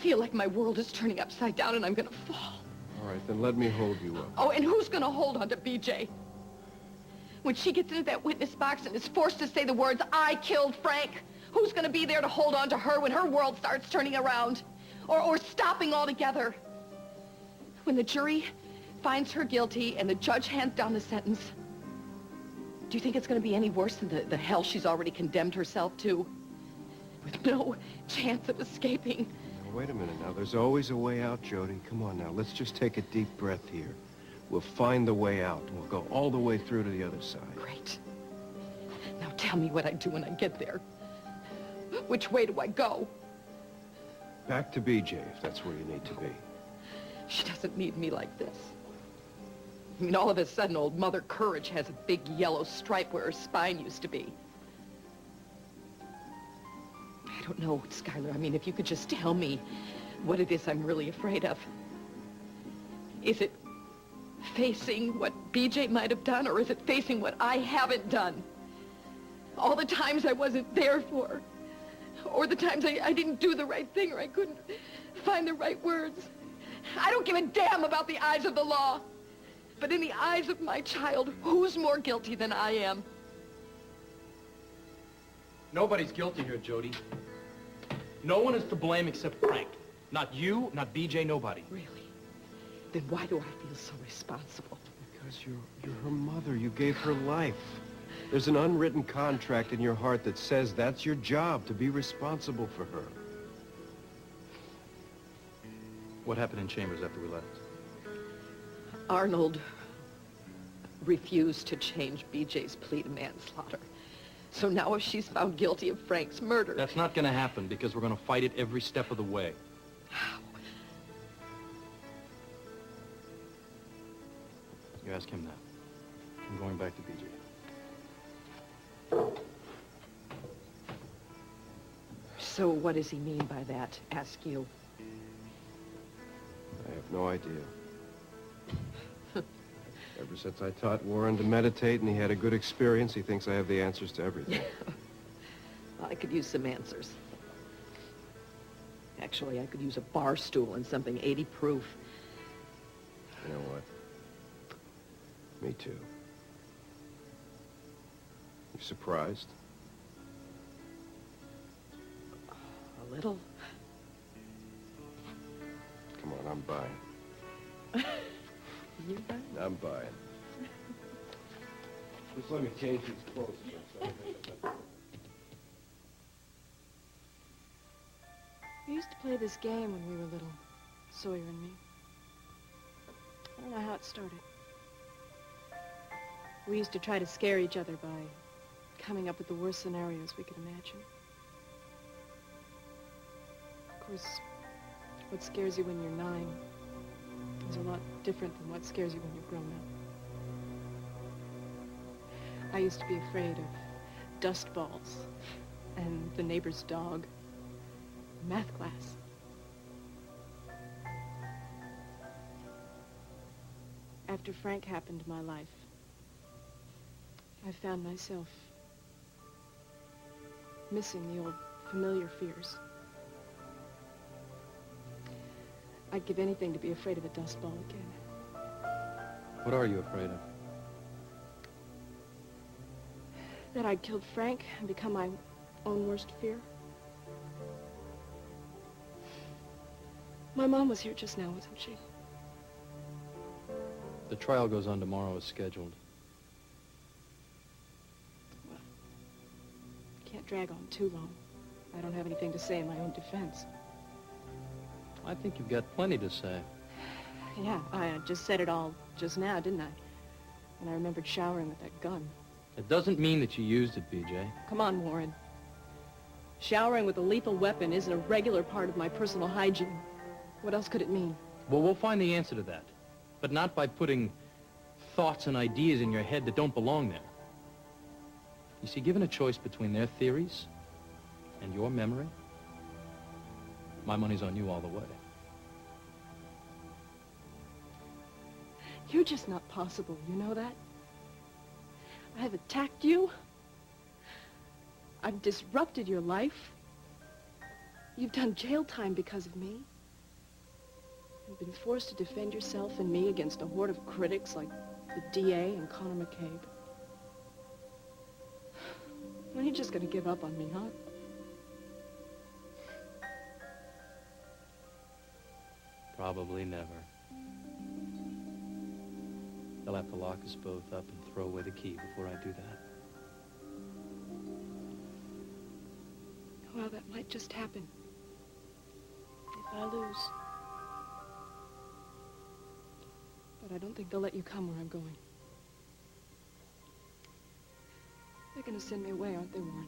feel like my world is turning upside down and I'm gonna fall. All right, then let me hold you up. Oh, and who's gonna hold on to BJ? When she gets into that witness box and is forced to say the words, "I killed Frank," who's gonna be there to hold on to her when her world starts turning around? Or stopping altogether? When the jury finds her guilty and the judge hands down the sentence, do you think it's gonna be any worse than the hell she's already condemned herself to? With no chance of escaping. Now, wait a minute now. There's always a way out, Jody. Come on now. Let's just take a deep breath here. We'll find the way out, and we'll go all the way through to the other side. Great. Now tell me what I do when I get there. Which way do I go? Back to BJ, if that's where you need to be. She doesn't need me like this. I mean, all of a sudden, old Mother Courage has a big yellow stripe where her spine used to be. I don't know, Skylar. I mean, if you could just tell me what it is I'm really afraid of. Is it facing what BJ might have done, or is it facing what I haven't done? All the times I wasn't there for, or the times I didn't do the right thing, or I couldn't find the right words. I don't give a damn about the eyes of the law. But in the eyes of my child, who's more guilty than I am? Nobody's guilty here, Jody. No one is to blame except Frank. Not you, not BJ, nobody. Really? Then why do I feel so responsible? Because you're her mother. You gave her life. There's an unwritten contract in your heart that says that's your job, to be responsible for her. What happened in Chambers after we left? Arnold refused to change BJ's plea to manslaughter. So now if she's found guilty of Frank's murder... That's not going to happen, because we're going to fight it every step of the way. How? You ask him that. I'm going back to BJ. So what does he mean by that? Ask you. I have no idea. Ever since I taught Warren to meditate and he had a good experience, he thinks I have the answers to everything. Well, I could use some answers. Actually, I could use a bar stool and something 80 proof. You know what? Me too. You surprised? A little. Come on, I'm buying. You buying? I'm buying. Just let me change these clothes. We used to play this game when we were little, Sawyer and me. I don't know how it started. We used to try to scare each other by coming up with the worst scenarios we could imagine. Of course, what scares you when you're 9 is a lot different than what scares you when you're grown up. I used to be afraid of dust balls and the neighbor's dog, math class. After Frank happened in my life, I found myself missing the old familiar fears. I'd give anything to be afraid of a dust ball again. What are you afraid of? That I'd killed Frank and become my own worst fear. My mom was here just now, wasn't she? The trial goes on tomorrow as scheduled. Well, can't drag on too long. I don't have anything to say in my own defense. I think you've got plenty to say. Yeah, I just said it all just now, didn't I? And I remembered showering with that gun. It doesn't mean that you used it, BJ. Come on, Warren. Showering with a lethal weapon isn't a regular part of my personal hygiene. What else could it mean? Well, we'll find the answer to that. But not by putting thoughts and ideas in your head that don't belong there. You see, given a choice between their theories and your memory, my money's on you all the way. You're just not possible, you know that? I've attacked you. I've disrupted your life. You've done jail time because of me. You've been forced to defend yourself and me against a horde of critics like the DA and Connor McCabe. When are you just gonna give up on me, huh? Probably never. They'll have to lock us both up and throw away the key before I do that. Well, that might just happen. If I lose. But I don't think they'll let you come where I'm going. They're gonna send me away, aren't they, Warren?